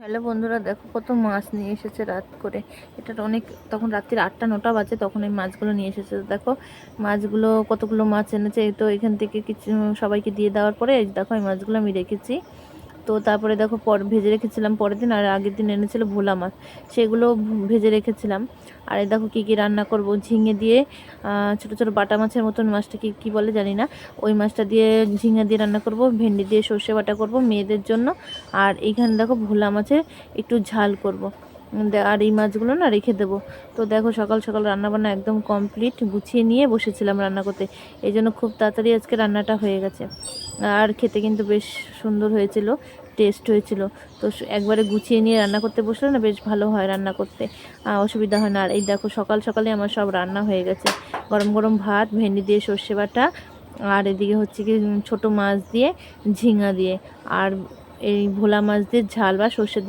Hello বন্ধুরা, দেখো কত মাছ নিয়ে এসেছে রাত করে। এটা অনেক, তখন রাত্রির 8টা 9টা বাজে, তখন এই মাছগুলো নিয়ে এসেছে। দেখো মাছগুলো কতগুলো মাছ এনেছে। এই তো এখান থেকে কিছু সবাইকে দিয়ে দেওয়ার পরে এই দেখো এই মাছগুলো আমি রেখেছি। তো তারপরে দেখো ভেজে রেখেছিলাম পরের দিন, আর আগের দিন এনেছিল ভোলা মাছ, সেগুলো ভেজে রেখেছিলাম। আর এই দেখো কী কী রান্না করব, ঝিঙে দিয়ে ছোটো ছোটো বাটা মাছের মতন, মাছটা কী বলে জানি না, ওই মাছটা দিয়ে ঝিঙে দিয়ে রান্না করব, ভেন্ডি দিয়ে সর্ষে বাটা করব মেয়েদের জন্য। আর এইখানে দেখো ভোলা মাছের একটু ঝাল করব। আর এই মাছগুলো না রেখে দেবো। তো দেখো সকাল সকাল রান্নাবান্না একদম কমপ্লিট, গুছিয়ে নিয়ে বসেছিলাম রান্না করতে। এই জন্য খুব তাড়াতাড়ি আজকে রান্নাটা হয়ে গেছে। আর খেতে কিন্তু বেশ সুন্দর হয়েছিল, টেস্ট হয়েছিল। তো একবারে গুছিয়ে নিয়ে রান্না করতে বসলে না বেশ ভালো হয়, রান্না করতে অসুবিধা হয় না। আর এই দেখো সকাল সকালে আমার সব রান্না হয়ে গেছে। গরম গরম ভাত, ভেন্ডি দিয়ে সর্ষে বাটা, আর এদিকে হচ্ছে কি ছোট মাছ দিয়ে ঝিঙা দিয়ে, আর এই ভোলা মাছ দিয়ে ঝাল বা সর্ষে